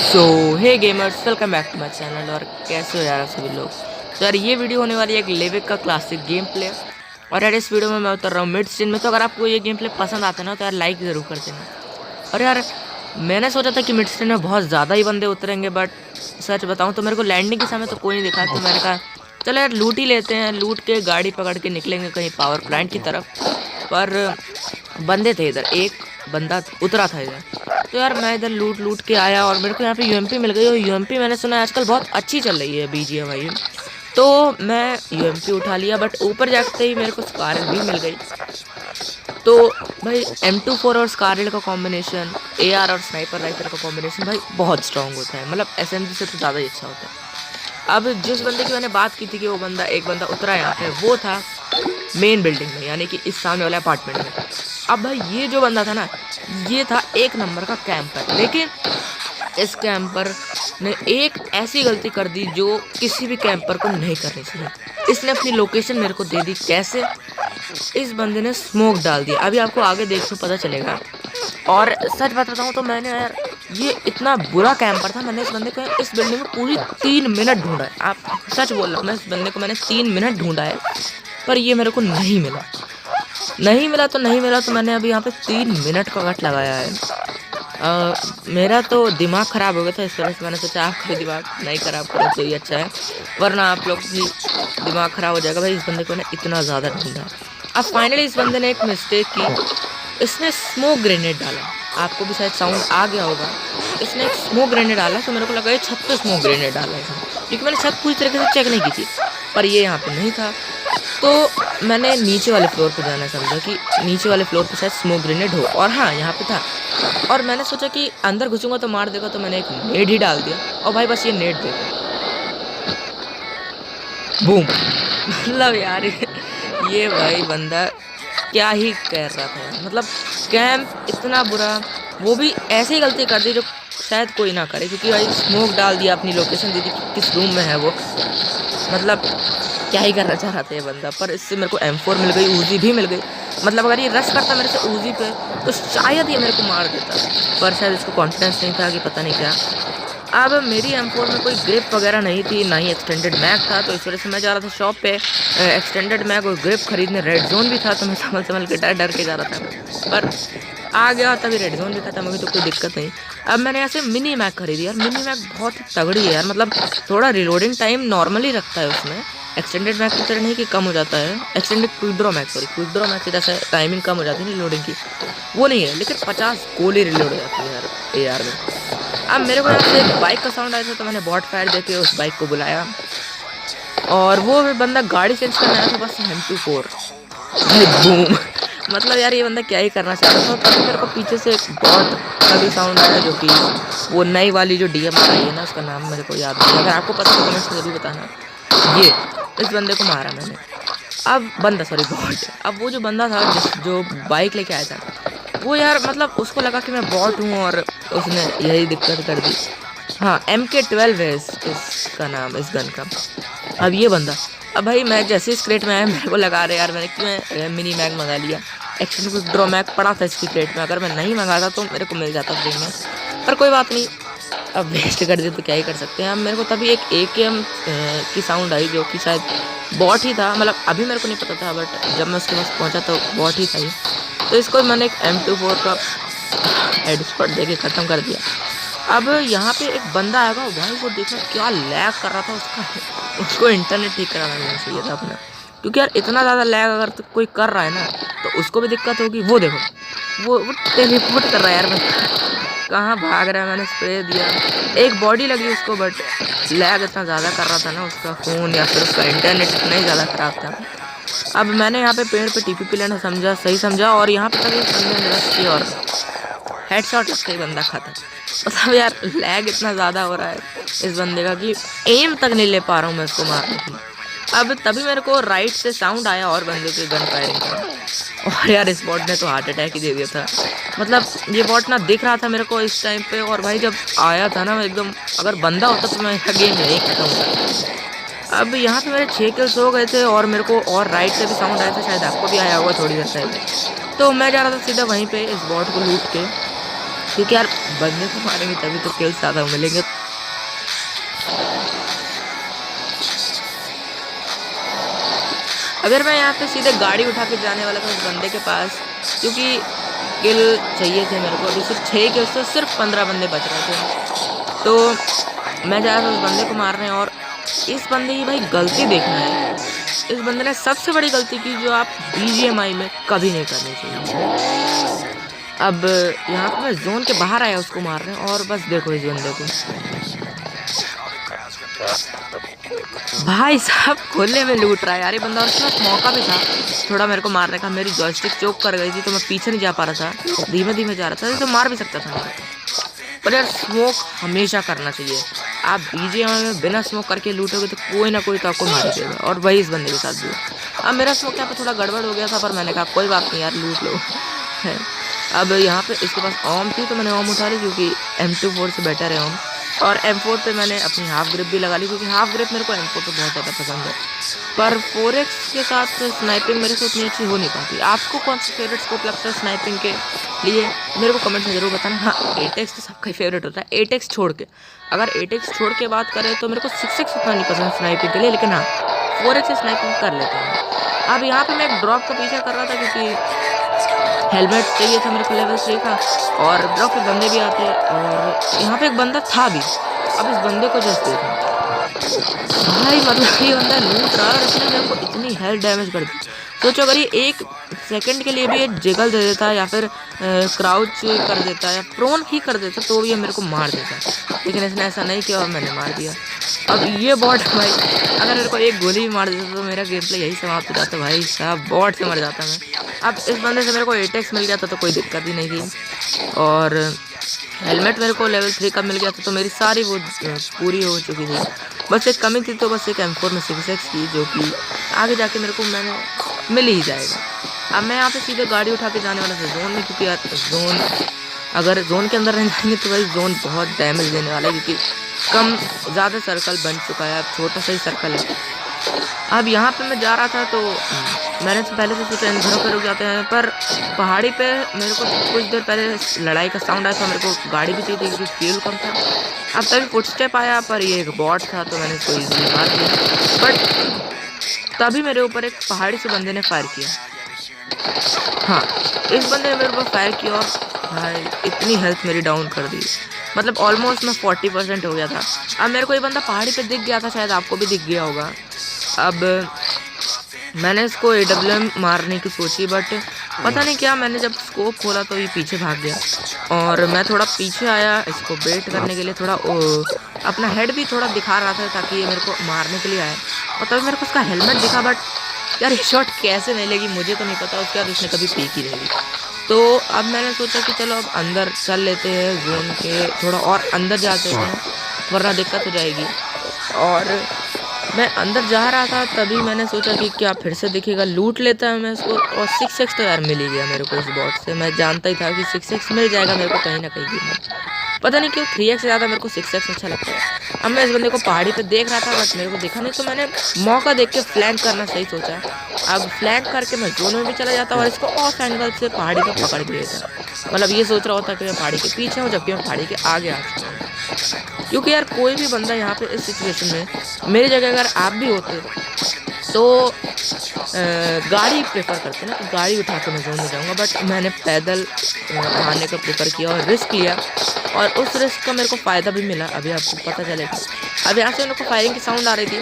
So hey gamers, welcome back to my channel. और कैसे हो यार सभी लोग। तो यार ये वीडियो होने वाली है एक लेविक का क्लासिक गेम प्ले। और यार इस वीडियो में मैं उतर रहा हूँ मिड स्टेन में। तो अगर आपको ये गेम प्ले पसंद आता है ना तो यार लाइक ज़रूर कर देना। और यार मैंने सोचा था कि मिड स्टेन में बहुत ज़्यादा ही बंदे उतरेंगे, बट सच बताऊँ तो मेरे को लैंडिंग के समय तो कोई नहीं दिखा। तो मैंने कहा चलो यार लूट ही लेते हैं, लूट के गाड़ी पकड़ के निकलेंगे कहीं पावर प्लांट की तरफ। पर बंदे थे इधर, एक बंदा उतरा था इधर। तो यार मैं इधर लूट लूट के आया और मेरे को यहाँ पे यूएमपी मिल गई। और यूएमपी मैंने सुना है आजकल बहुत अच्छी चल रही है बीजीएमआई। तो मैं यूएमपी उठा लिया, बट ऊपर जाते ही मेरे को स्कारल भी मिल गई। तो भाई M24 और स्कारल का कॉम्बिनेशन, AR और स्नाइपर राइफल का कॉम्बिनेशन भाई बहुत स्ट्रांग होता है। मतलब SMG से तो ज़्यादा ही अच्छा होता है। अब जिस बंदे की मैंने बात की थी कि वो बंदा एक बंदा उतरा यहाँ पे, वो था मेन बिल्डिंग में, यानी कि इस सामने वाले अपार्टमेंट में। अब भाई ये जो बंदा था ना, ये था एक नंबर का कैंपर। लेकिन इस कैंपर ने एक ऐसी गलती कर दी जो किसी भी कैंपर को नहीं करनी चाहिए। इसने अपनी लोकेशन मेरे को दे दी। कैसे? इस बंदे ने स्मोक डाल दिया। अभी आपको आगे देखो पता चलेगा। और सच बात बताऊं तो मैंने यार ये इतना बुरा कैंपर था, मैंने इस बंदे को इस बिल्डिंग में पूरी 3 मिनट ढूंढा है। आप सच बोल रहा हूँ, मैं इस बंदे को मैंने 3 मिनट ढूंढा है, पर ये मेरे को नहीं मिला। नहीं मिला तो नहीं मिला, तो मैंने अभी यहाँ पे 3 मिनट का कट लगाया है। मेरा तो दिमाग ख़राब हो गया था, इस वजह से मैंने सोचा आपका दिमाग नहीं ख़राब करो तो ही अच्छा है, वरना आप लोग भी दिमाग ख़राब हो जाएगा। भाई इस बंदे को ना इतना ज़्यादा ढूंढा। अब फाइनली इस बंदे ने एक मिस्टेक की, इसने स्मोक ग्रेनेड डाला। आपको भी शायद साउंड आ गया होगा। इसने एक स्मोक ग्रेनेड डाला, तो मेरे को लगा ये छत पे स्मोक ग्रेनेड डाला है इसने, क्योंकि मैंने छत पूरी तरीके से चेक नहीं की थी, पर ये यहाँ पे नहीं था। तो मैंने नीचे वाले फ्लोर पे जाना समझा कि नीचे वाले फ्लोर पे शायद स्मोक ग्रेनेड हो, और हाँ यहाँ पे था। और मैंने सोचा कि अंदर घुसूंगा तो मार देगा, तो मैंने एक नेड ही डाल दिया। और भाई बस ये नेड देखो, बूम। मतलब यार ये भाई बंदा क्या ही कर रहा था यार। मतलब कैंप इतना बुरा, वो भी ऐसे ही गलती कर दी जो शायद कोई ना करे, क्योंकि भाई स्मोक डाल दिया, अपनी लोकेशन दी थी कि किस रूम में है वो। मतलब क्या ही करना चाह रहा था ये बंदा। पर इससे मेरे को M4 मिल गई, ऊजी भी मिल गई। मतलब अगर ये रश करता मेरे से ऊजी पे तो शायद ये मेरे को मार देता, पर शायद इसको कॉन्फिडेंस नहीं था कि पता नहीं क्या। अब मेरी M4 में कोई ग्रिप वगैरह नहीं थी, ना ही एक्सटेंडेड मैग था, तो इस वजह से मैं जा रहा था शॉप पे एक्सटेंडेड मैग और ग्रिप खरीदने। रेड जोन भी था, तो मैं संभल संभल के डर डर के जा रहा था, पर आ गया तभी रेड जोन भी खत्म हो गई, तो कोई दिक्कत नहीं। अब मैंने ऐसे मिनी मैग खरीदी यार। मिनी मैग बहुत ही तगड़ी है यार। मतलब थोड़ा रिलोडिंग टाइम नॉर्मली रखता है उसमें, एक्सटेंडेड मैग की तरह नहीं कि कम हो जाता है। Extended quick draw mag, sorry quick draw mag की जैसे टाइमिंग कम हो जाती है रिलोडिंग की, वो नहीं है। लेकिन 50 गोली रिलोड हो जाती है यार AR में। अब मेरे को यहाँ से एक बाइक का साउंड आया था, तो मैंने बॉट फायर देके उस बाइक को बुलाया, और वो बंदा गाड़ी चेंज करने आया था बस M24। भाई बूम। मतलब यार ये बंदा क्या ही करना चाह रहा था। तभी मेरे को पीछे से एक बॉट का भी साउंड आया, जो कि वो नई वाली जो DMR आई है ना, उसका नाम मेरे को याद नहीं। अगर आपको पता तो कमेंट्स में जरूर बताना। ये इस बंदे को मारा मैंने। अब बंदा, सॉरी बॉट। अब वो जो बंदा था जो बाइक लेके आया था, वो यार मतलब उसको लगा कि मैं बॉट हूँ, और उसने यही दिक्कत कर दी। हाँ MK12 है इसका नाम, इस गन का। अब ये बंदा, अब भाई मैं जैसे इस क्रेट में आया मेरे को लगा रहे यार मैंने क्यों मिनी मैग मंगा लिया। एक्शन को ड्रॉ मैग पड़ा था इसकी क्रेट में, अगर मैं नहीं मंगाता तो मेरे को मिल जाता फ्री में, पर कोई बात नहीं। अब वेस्ट कर दे तो क्या ही कर सकते हैं। अब मेरे को तभी एक AKM की साउंड आई, जो कि शायद बॉट ही था। मतलब अभी मेरे को नहीं पता था, बट जब मैं उसके पास पहुंचा तो बॉट ही था ये। तो इसको मैंने एक M24 का हेडशॉट देके ख़त्म कर दिया। अब यहाँ पे एक बंदा आएगा, भाई वो देखना क्या लैग कर रहा था उसका। उसको इंटरनेट ठीक कराना चाहिए था अपना, क्योंकि यार इतना ज़्यादा लैग अगर तो कोई कर रहा है ना तो उसको भी दिक्कत होगी। वो देखो वो टेलीपोर्ट कर रहा है यार। मैं कहाँ भाग रहा है, मैंने स्प्रे दिया, एक बॉडी लगी उसको, बट लैग इतना ज़्यादा कर रहा था ना उसका फ़ोन या फिर उसका इंटरनेट इतना ही ज़्यादा ख़राब था। अब मैंने यहाँ पे पेड़ पे TPP लेना समझा, सही समझा, और यहाँ पे तक एक बंदे ने रश किया और हेडशॉट लगते ही बंदा खाता। मतलब यार लैग इतना ज़्यादा हो रहा है इस बंदे का कि एम तक नहीं ले पा रहा हूँ मैं उसको मारने की। अब तभी मेरे को राइट से साउंड आया और बंदे के गन फायरिंग का, और यार इस बॉट ने तो हार्ट अटैक ही दे दिया था। मतलब ये बॉट ना दिख रहा था मेरे को इस टाइम पे, और भाई जब आया था ना मैं एकदम, अगर बंदा होता तो मैं गेम नहीं खत्म होता। अब यहाँ पे मेरे 6 किल्स हो गए थे, और मेरे को और राइट से भी साउंड आया था, शायद आपको भी आया होगा थोड़ी देर पहले। तो मैं जा रहा था सीधा वहीं पे इस बॉट को लूट के। क्योंकि यार बंदे को मारेंगे तभी तो किल्स ज़्यादा मिलेंगे। अगर मैं यहाँ पे सीधे गाड़ी उठा के जाने वाला था उस बंदे के पास, क्योंकि किल चाहिए थे मेरे को। अभी सिर्फ 6 के उससे सिर्फ 15 बंदे बच रहे थे, तो मैं जा रहा था उस बंदे को मारने। और इस बंदे की भाई गलती देखना है, इस बंदे ने सबसे बड़ी गलती की जो आप BGMI में कभी नहीं करनी चाहिए। अब यहाँ पे मैं जोन के बाहर आया उसको मारने, और बस देखो इस बंदे को भाई साहब खुले में लूट रहा है यार ये बंदा। और उसके पास मौका भी था थोड़ा मेरे को मारने का, मेरी जॉयस्टिक चोक कर गई थी तो मैं पीछे नहीं जा पा रहा था, धीमे धीमे जा रहा था, तो मार भी सकता था मेरे को। पर यार स्मोक हमेशा करना चाहिए। आप BGMI में बिना स्मोक करके लूटोगे तो कोई ना कोई तो आपको मार देगा, और वही इस बंदे के साथ भी। अब मेरा स्मोक यहाँ पे थोड़ा गड़बड़ हो गया था, पर मैंने कहा कोई बात नहीं यार लूट लो है। अब यहाँ पे इसके पास ओम थी तो मैंने ओम उठा ली, क्योंकि M24 से बेटर है ओम। और M4 पे मैंने अपनी हाफ ग्रिप भी लगा ली, क्योंकि हाफ ग्रिप मेरे को M4 पे बहुत ज़्यादा पसंद है। पर 4x के साथ स्नाइपिंग मेरे से उतनी अच्छी हो नहीं पाती। आपको कौन सा फेवरेट स्कोप लगता है स्नाइपिंग के लिए, मेरे को कमेंट में ज़रूर बताना। हाँ 8x तो सबका ही फेवरेट होता है, 8x छोड़ के। अगर 8x छोड़ के बात करें तो मेरे को 6x उतना नहीं पसंद स्नाइपिंग के लिए, लेकिन हाँ 4x से स्नाइपिंग कर लेता हूँ। अब यहाँ पर मैं एक ड्रॉप का पीछा कर रहा था, क्योंकि हेलमेट चाहिए था मेरे को लेवल 3 का, और ड्रॉप पे बंदे भी आते हैं, और यहाँ पे एक बंदा था भी। अब इस बंदे को जस्ट देखो भाई, मतलब ये बंदा लूट रहा है और इसने मेरे को इतनी हेल्थ डैमेज कर दी। सोचो अगर ये 1 सेकंड के लिए भी ये जिगल दे देता या फिर क्राउच कर देता या प्रोन ही कर देता तो ये मेरे को मार देता, लेकिन इसने ऐसा नहीं किया और मैंने मार दिया। अब ये बॉट भाई अगर मेरे को एक गोली भी मार देता तो मेरा गेम प्ले यही समाप्त हो जाता भाई साहब, बॉट से मर जाता मैं। अब इस बंदे से मेरे को 8x मिल गया था तो कोई दिक्कत ही नहीं थी, और हेलमेट मेरे को लेवल 3 का मिल गया था तो मेरी सारी वो पूरी हो चुकी थी। बस एक कमी थी तो बस एक M4 में 6x की, जो कि आगे जाके मेरे को मिल ही जाएगा। अब मैं यहाँ पे सीधे गाड़ी उठा के जाने वाला था जोन में, क्योंकि यार जोन अगर जोन के अंदर रह जाएंगे तो भाई जोन बहुत डैमेज देने वाला है, क्योंकि ज़्यादा सर्कल बन चुका है, अब छोटा सा ही सर्कल है। अब यहाँ पे मैं जा रहा था तो मैंने तो पहले से सोचा इन घरों पर रुक जाते हैं, पर पहाड़ी पे मेरे को कुछ देर पहले लड़ाई का साउंड आया था, मेरे को गाड़ी भी चाहिए थी क्योंकि फ्यूल कम था। अब तभी फुटस्टेप आया, पर ये एक बॉट था तो मैंने इसको ईजिली मार दिया। बट तभी मेरे ऊपर एक पहाड़ी से बंदे ने फायर किया। हाँ इस बंदे ने मेरे ऊपर फायर किया और भाई इतनी हेल्थ मेरी डाउन कर दी, मतलब ऑलमोस्ट मैं 40% हो गया था। अब मेरे को ये बंदा पहाड़ी पे दिख गया था, शायद आपको भी दिख गया होगा। अब मैंने इसको AWM मारने की सोची, बट पता नहीं क्या मैंने जब स्कोप खोला तो ये पीछे भाग गया, और मैं थोड़ा पीछे आया इसको बेट करने के लिए, थोड़ा अपना हेड भी थोड़ा दिखा रहा था ताकि ये मेरे को मारने के लिए आए। और तभी मेरे को उसका हेलमेट दिखा, बट यार ये शॉट कैसे नहीं लगी मुझे तो नहीं पता, उसके बाद उसने कभी पीक ही नहीं ली। तो अब मैंने सोचा कि चलो अब अंदर चल लेते हैं जोन के, थोड़ा और अंदर जाते हैं वरना दिक्कत हो जाएगी। और मैं अंदर जा रहा था तभी मैंने सोचा कि क्या फिर से दिखेगा, लूट लेता है मैं इसको। और 6x तो यार मिल ही गया मेरे को इस बॉट से, मैं जानता ही था कि 6x मिल जाएगा मेरे को कहीं ना कहीं। पता नहीं क्यों 3x से ज़्यादा मेरे को 6x अच्छा लगता है। अब मैं इस बंदे को पहाड़ी पे देख रहा था बट मेरे को दिखा नहीं, तो मैंने मौका देख के फ्लैंक करना सही सोचा। अब फ्लैंक करके मैं जोन में भी चला जाता और इसको ऑफ एंगल से पहाड़ी पे पकड़ भी लेता। मतलब ये सोच रहा होता कि मैं पहाड़ी के पीछे हूँ जबकि मैं पहाड़ी के आगे आ चुका हूँ। क्योंकि यार कोई भी बंदा यहाँ पे इस सिचुएशन में मेरी जगह अगर आप भी होते तो गाड़ी प्रेफर करते ना, तो गाड़ी उठा के मैं जोन में जाऊँगा, बट मैंने पैदल आने का प्रेफर किया और रिस्क लिया, और उस रिस्क का मेरे को फ़ायदा भी मिला। अभी आपको पता चलेगा। अब यहाँ से मेरे को फायरिंग की साउंड आ रही थी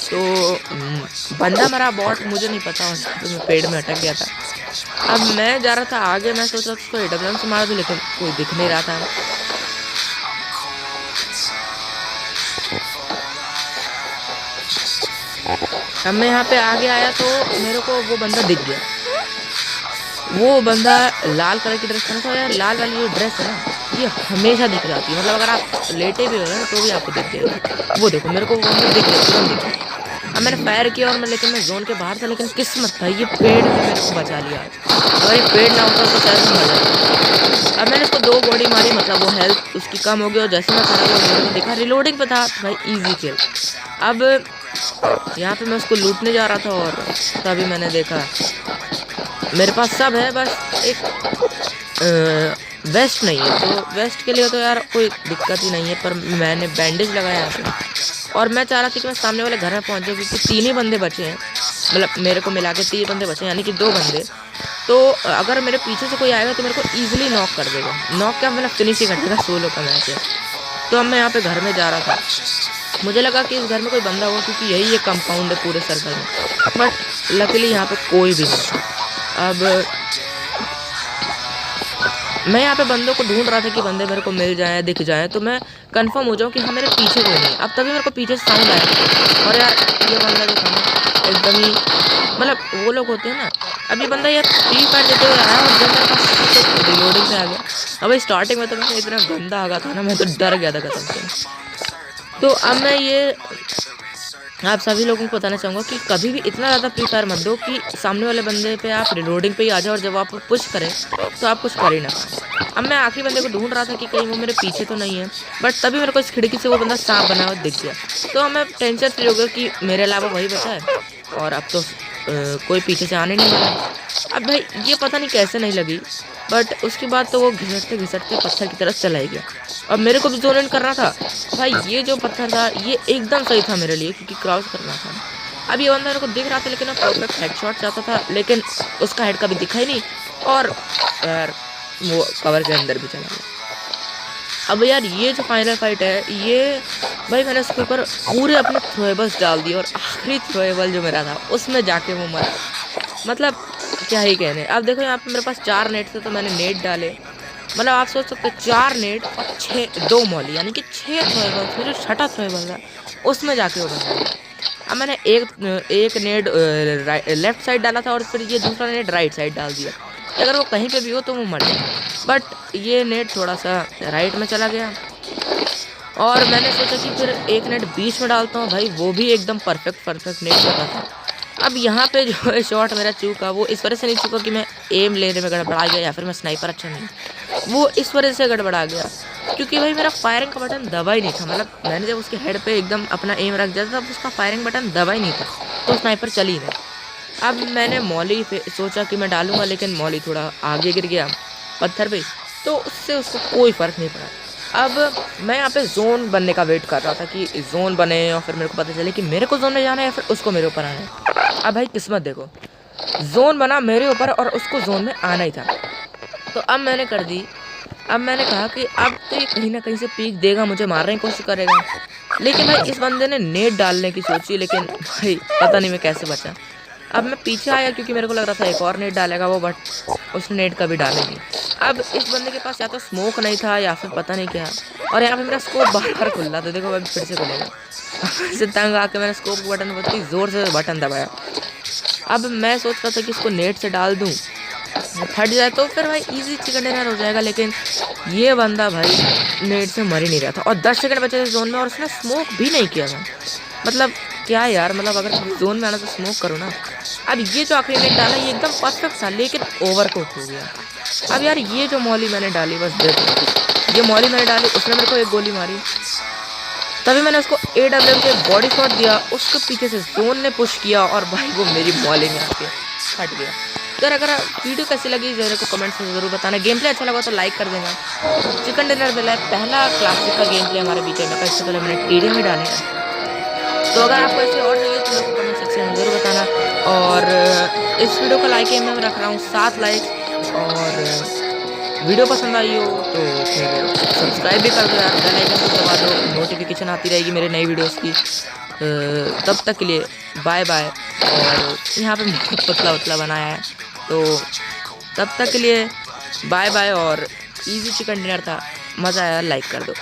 तो बंदा मरा, बॉट मुझे नहीं पता, तो मैं पेड़ में अटक गया था। अब मैं जा रहा था आगे, मैं सोच रहा था उसको AWM से मार दूँ, लेकिन कोई दिख नहीं रहा था। अब मैं यहाँ पे आगे आया तो मेरे को वो बंदा दिख गया। वो बंदा लाल कलर की ड्रेस पहना था, यार लाल वाली जो ड्रेस है ना ये हमेशा दिख जाती है, मतलब अगर आप लेटे भी हो ना तो भी आपको दिख जाएगा। वो देखो मेरे को वो बंदा दिख गया, तुरंत दिख गया। अब मैंने फायर किया और लेकिन मैं जोन के बाहर था, लेकिन किस्मत था ये पेड़ ने मेरे को बचा लिया। अगर ये पेड़ ना होता तो शायद मैं मर जाता। अब मैंने उसको 2 बॉडी मारी, मतलब वो हेल्थ उसकी कम हो गई, और जैसे मैं खड़ा हुआ मेरे को देखा रिलोडिंग पे था भाई, ईजी किल। अब यहाँ पे मैं उसको लूटने जा रहा था और तभी मैंने देखा मेरे पास सब है, बस एक वेस्ट नहीं है, तो वेस्ट के लिए तो यार कोई दिक्कत ही नहीं है, पर मैंने बैंडेज लगाया यहाँ पे। और मैं चाह रहा था कि मैं सामने वाले घर में पहुँच जाऊँ, क्योंकि 3 ही बंदे बचे हैं, मतलब मेरे को मिला के 3 बंदे बचे हैं, यानी कि 2 बंदे। तो अगर मेरे पीछे से कोई आएगा तो मेरे को ईजिली नॉक कर देगा, नॉक क्या मतलब फिनिश ही कर देगा, सोलो का मैच है। तो अब मैं यहाँ पे घर में जा रहा था, मुझे लगा कि इस घर में कोई बंदा होगा, क्योंकि यही एक कंपाउंड है पूरे सर्कल में, बट लकीली यहाँ पे कोई भी नहीं था। अब मैं यहाँ पे बंदों को ढूंढ रहा था कि बंदे मेरे को मिल जाए, दिख जाए, तो मैं कंफर्म हो जाऊँ कि हाँ मेरे पीछे कोई नहीं। अब तभी मेरे को पीछे से साउंड आया, और यार ये बंदा जो था ना एकदम ही, मतलब वो लोग होते हैं ना, अब ये बंदा यार फ्री फायर देते हुए आया, और जब मेरे पास रिलोडिंग से आ गया। अब स्टार्टिंग में तो मैं इतना गंदा आ गया था ना, मैं तो डर गया था कसम से। तो अब मैं ये आप सभी लोगों को बताना चाहूँगा कि कभी भी इतना ज़्यादा फ्री फायर मत दो कि सामने वाले बंदे पे आप रिलोडिंग पे ही आ जाओ, और जब आप पुश करें तो आप कुछ कर ही ना पाए। अब मैं आखिरी बंदे को ढूंढ रहा था कि कहीं वो मेरे पीछे तो नहीं है, बट तभी मेरे को इस खिड़की से वो बंदा सांप बना हुआ दिख गया। तो अब मैं टेंशन फ्री हो गया कि मेरे अलावा वही बचा है, और अब तो कोई पीछे से आने नहीं वाला। अब भाई ये पता नहीं कैसे नहीं लगी, बट उसके बाद तो वो घिसटते घिसटते पत्थर की तरफ चला ही गया। अब मेरे को भी जोन इन करना था भाई, ये जो पत्थर था ये एकदम सही था मेरे लिए, क्योंकि क्रॉस करना था। अब ये बंदा मेरे को दिख रहा था, लेकिन मैं परफेक्ट हेडशॉट चाहता था, लेकिन उसका हेड कभी दिखा ही नहीं, और यार वो कवर के अंदर भी चला गया। अब यार ये जो फाइनल फाइट है, ये भाई मैंने उसके ऊपर पूरे अपने थ्रोएबल्स डाल दिए, और आखिरी थ्रोएबल जो मेरा था उसमें जाके वो मरा। मतलब क्या ही कहने। अब देखो यहाँ पे मेरे पास 4 नेट थे, तो मैंने नेट डाले, मतलब आप सोच सकते हैं 4 नेट और 2 मॉली, यानी कि 6 थ्रोएबल। फिर जो छठा थ्रोएबल था उसमें जाके वो बना। अब मैंने एक नेट लेफ्ट साइड डाला था, और फिर ये दूसरा नेट राइट साइड डाल दिया, अगर वो कहीं पे भी हो तो वो मर जाए। बट ये नेट थोड़ा सा राइट में चला गया, और मैंने सोचा कि फिर एक नेट बीच में डालता हूँ भाई, वो भी एकदम परफेक्ट नेट कर रहा था। अब यहाँ पे जो है शॉट मेरा चूका, वो इस वजह से नहीं चूका कि मैं एम लेने में गड़बड़ा गया, या फिर मैं स्नाइपर अच्छा नहीं, वो इस वजह से गड़बड़ा गया क्योंकि भाई मेरा फायरिंग का बटन दबा ही नहीं था। मतलब मैंने जब उसके हेड पे एकदम अपना एम रख दिया था, तब उसका फायरिंग बटन दबा ही नहीं था, तो स्नाइपर चली नहीं। अब मैंने मॉली सोचा कि मैं डालूंगा, लेकिन मॉली थोड़ा आगे गिर गया पत्थर पे, तो उससे उसको कोई फ़र्क नहीं पड़ा। अब मैं यहाँ पे जोन बनने का वेट कर रहा था कि जोन बने, और फिर मेरे को पता चले कि मेरे को जोन में जाना है या फिर उसको मेरे ऊपर आना है। अब भाई किस्मत देखो, जोन बना मेरे ऊपर और उसको जोन में आना ही था, तो अब मैंने कर दी। अब मैंने कहा कि अब तो ये कहीं ना कहीं से पीक देगा, मुझे मारने की कोशिश करेगा, लेकिन भाई इस बंदे ने नेट डालने की सोची, लेकिन भाई पता नहीं मैं कैसे बचा। अब मैं पीछे आया क्योंकि मेरे को लग रहा था एक और नेट डालेगा वो, बट उसने नेट कभी डाले नहीं। अब इस बंदे के पास या तो स्मोक नहीं था या फिर पता नहीं क्या, और यहाँ पे मेरा स्कोप बार बार खुल रहा था, देखो अभी फिर से खुलेगा। से तंग आके मैंने स्कोप बटन बहुत ही ज़ोर से बटन दबाया। अब मैं सोच रहा था कि इसको नेट से डाल दूँ, फट जाए तो फिर भाई इजी चिकन डिनर हो जाएगा, लेकिन ये बंदा भाई नेट से मर ही नहीं रहा था, और 10 सेकंड बचे थे जोन में, और उसने स्मोक भी नहीं किया था। मतलब क्या यार, मतलब अगर जोन में आना तो स्मोक करो ना। अब ये जो आखिरी नेट डाला ये एकदम परफेक्ट था, लेकिन ओवरकुक हो गया। अब यार ये जो मॉली मैंने डाली, बस देखो ये मॉली मैंने डाली, उसने मेरे को एक गोली मारी, तभी मैंने उसको AWM से बॉडी शॉट दिया, उसके पीछे से जोन ने पुश किया, और भाई वो मेरी मॉली में आके फट गया। तो अगर वीडियो कैसी लगी मेरे को कमेंट्स में ज़रूर बताना। गेम प्ले अच्छा लगा तो लाइक कर देना। चिकन डिनर मिला है, पहला क्लासिक का गेम प्ले हमारे बीच में, इससे पहले मैंने TDM में डाले हैं। तो अगर आपको ऐसे और चाहिए तो मेरे को कमेंट सेक्शन में ज़रूर बताना, और इस वीडियो का लाइक मैं रख रहा हूँ 7 लाइक, और वीडियो पसंद आई हो तो फिर सब्सक्राइब भी कर दो यार, बेल आइकन को दबा दो, नोटिफिकेशन आती रहेगी मेरे नई वीडियोस की। तब तक के लिए बाय बाय। और यहाँ पे पतला पतला बनाया है, तो तब तक के लिए बाय बाय। और इजी चिकन डिनर था, मज़ा आया, लाइक कर दो।